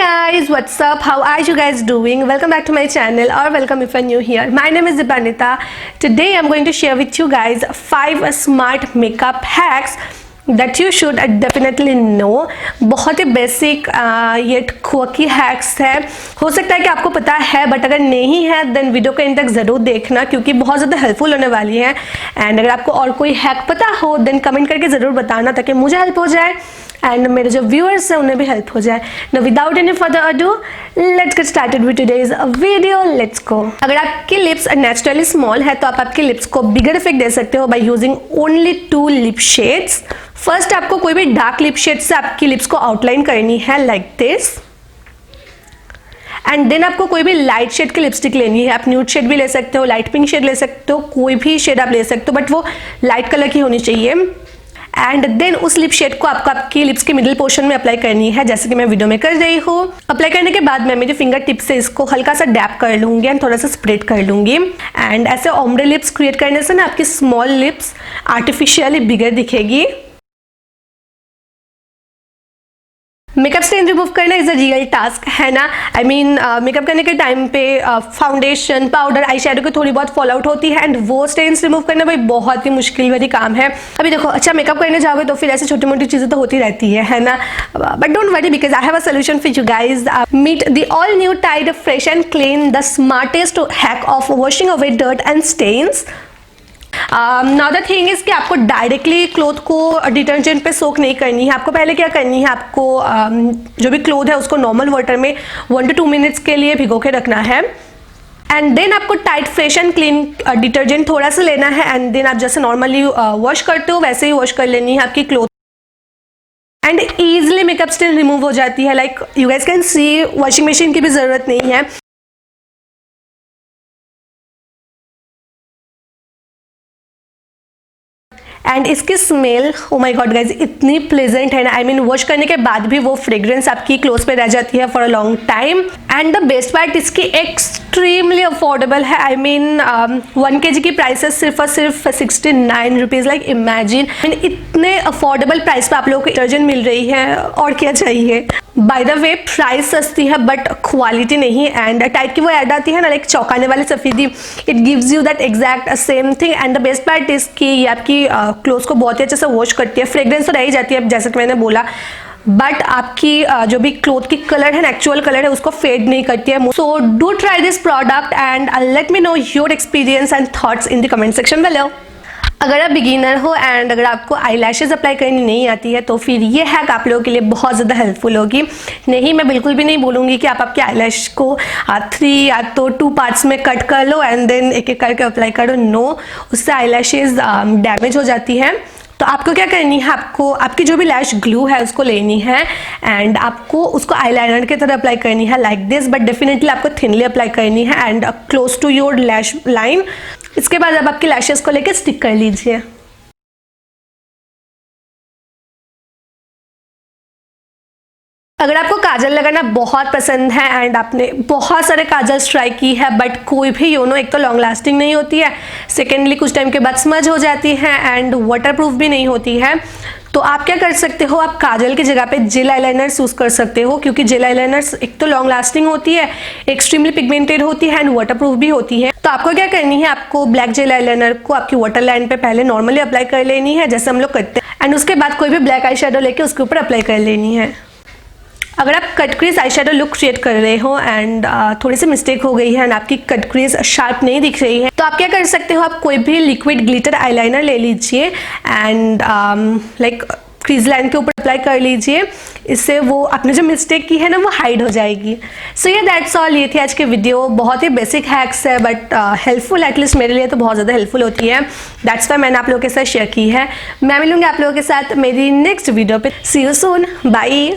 guys, what's up? How are you guys doing? Welcome back to my channel or welcome if you're new here. My name is Dipanita. Today I'm going to share with you guys 5 smart makeup hacks that you should definitely know. बहुत ही basic ये quickie hacks है. हो सकता है कि आपको पता है, बट अगर नहीं है देन वीडियो को एंड तक ज़रूर देखना क्योंकि बहुत ज़्यादा हेल्पफुल होने वाली है. एंड अगर आपको और कोई हैक पता हो देन कमेंट करके ज़रूर बताना ताकि मुझे हेल्प हो जाए एंड मेरे जो व्यूअर्स हैं उन्हें भी हेल्प हो जाए. No without any further ado let's get started with today's video. Let's go. अगर आपकी लिप्स नेचुरली स्मॉल है तो आप आपकी लिप्स को बिगर इफेक्ट दे सकते हो by using only 2 lip shades. First आपको कोई भी डार्क लिप शेड से आपकी लिप्स को आउटलाइन करनी है लाइक दिस. एंड देन आपको कोई भी लाइट शेड की लिपस्टिक लेनी है. आप न्यूड शेड भी ले सकते हो, लाइट पिंक शेड ले सकते हो, कोई भी शेड आप ले सकते हो बट वो लाइट कलर की होनी चाहिए. एंड देन उस लिप शेड को आपको आपकी लिप्स के मिडिल पोर्शन में अप्लाई करनी है जैसे कि मैं वीडियो में कर रही हूँ. अप्लाई करने के बाद मैं मेरी फिंगर टिप से इसको हल्का सा डैप कर लूंगी एंड थोड़ा सा स्प्रेड कर लूंगी. एंड ऐसे ओम्ब्रे लिप्स क्रिएट करने से ना आपकी स्मॉल लिप्स आर्टिफिशियली बिगर दिखेगी. मेकअप स्टेन रिमूव करना इज अ रियल टास्क है ना. आई मीन मेकअप करने के टाइम पे फाउंडेशन, पाउडर, आई शेडो की थोड़ी बहुत फॉल आउट होती है एंड वो स्टेन्स रिमूव करना भाई बहुत ही मुश्किल भरी काम है. अभी देखो, अच्छा मेकअप करने जाओगे तो फिर ऐसे छोटी मोटी चीज़ें तो होती रहती है ना. But don't worry because I have a solution for you guys. Meet the all new Tide fresh and clean the smartest hack of washing away dirt and stains. Now the thing is कि आपको directly cloth को detergent पे सोक नहीं करनी है. आपको पहले क्या करनी है, आपको जो भी क्लोथ है उसको नॉर्मल वाटर में 1 to 2 मिनट्स के लिए भिगो के रखना है. एंड देन आपको tight fresh and clean detergent थोड़ा सा लेना है एंड देन आप जैसे नॉर्मली वॉश करते हो वैसे ही वॉश कर लेनी है आपकी cloth. And easily makeup stain remove हो जाती है. Like you guys can see, washing machine की भी ज़रूरत नहीं है. एंड इसकी smell, oh my god guys, इतनी प्लेजेंट है ना. आई मीन वॉश करने के बाद भी वो फ्रेग्रेंस आपकी क्लोथ पे रह जाती है for a long time. And the best part इसकी एक्सट्रीमली अफोर्डेबल है. आई मीन 1 kg की प्राइसेस सिर्फ और सिर्फ 69 रुपीज़. लाइक इमेजिन, इतने अफोर्डेबल प्राइस पे आप लोगों को डिटर्जेंट मिल रही है, और क्या चाहिए. बाय द वे प्राइस सस्ती है बट क्वालिटी नहीं. एंड टाइप की वो ऐड आती है ना, लाइक चौंकाने वाली सफ़ेदी, it gives you that exact same thing. And the best part is कि ये आपकी क्लोथ्स को बहुत ही अच्छे से वॉश करती है. फ्रेग्रेंस तो रह ही जाती है जैसे कि मैंने बोला, बट आपकी जो भी क्लोथ की कलर है ना, एक्चुअल कलर है, उसको फेड नहीं करती है. So do try this product and let me know your experience and thoughts in the comment section below. अगर आप बिगिनर हो एंड अगर आपको आई लैशेज़ अप्लाई करनी नहीं आती है तो फिर ये हैक आप लोगों के लिए बहुत ज़्यादा हेल्पफुल होगी. नहीं, मैं बिल्कुल भी नहीं बोलूँगी कि आप आपके आई लैश को 3 या तो 2 पार्ट्स में कट कर लो एंड देन एक एक करके अप्लाई करो. नो, उससे आई लैशेज़ डैमेज हो जाती है. तो आपको क्या करनी है, आपको आपकी जो भी लैश ग्लू है उसको लेनी है एंड आपको उसको आईलाइनर की तरह अप्लाई करनी है लाइक दिस. बट डेफिनेटली आपको थिनली अप्लाई करनी है and close to your lash line. इसके बाद आप आपकी लैशेस को लेकर स्टिक कर लीजिए. अगर आपको काजल लगाना बहुत पसंद है एंड आपने बहुत सारे काजल्स ट्राई की है बट कोई भी एक तो लॉन्ग लास्टिंग नहीं होती है, सेकेंडली कुछ टाइम के बाद स्मज हो जाती है एंड वाटर प्रूफ भी नहीं होती है, तो आप क्या कर सकते हो, आप काजल की जगह पे जेल आईलाइनर्स यूज़ कर सकते हो. क्योंकि जेल आईलाइनर्स एक तो लॉन्ग लास्टिंग होती है, एक्सट्रीमली पिगमेंटेड होती है एंड वाटर प्रूफ भी होती है. तो आपको क्या करनी है, आपको ब्लैक जेल आईलाइनर को आपकी वाटर लाइन पे पहले नॉर्मली अप्लाई कर लेनी है जैसे हम लोग करते हैं एंड उसके बाद कोई भी ब्लैक आई शेडो लेके उसके ऊपर अप्लाई कर लेनी है. अगर आप cut crease eye shadow look create कर रहे हो एंड थोड़ी सी मिस्टेक हो गई है एंड आपकी कट क्रीज शार्प नहीं दिख रही है तो आप क्या कर सकते हो, आप कोई भी लिक्विड ग्लिटर आईलाइनर ले लीजिए एंड लाइक क्रीज लाइन के ऊपर अप्लाई कर लीजिए. इससे वो आपने जो मिस्टेक की है ना वो हाइड हो जाएगी. सो ये दैट्स ऑल. ये थी आज की वीडियो. बहुत ही बेसिक हैक्स है बट हेल्पफुल, एटलीस्ट मेरे लिए तो बहुत ज़्यादा हेल्पफुल होती है. दैट्स वाई मैंने आप लोगों के साथ शेयर की है. मैं मिलूंगी आप लोगों के साथ मेरी नेक्स्ट वीडियो पे. सी यू सून. बाय.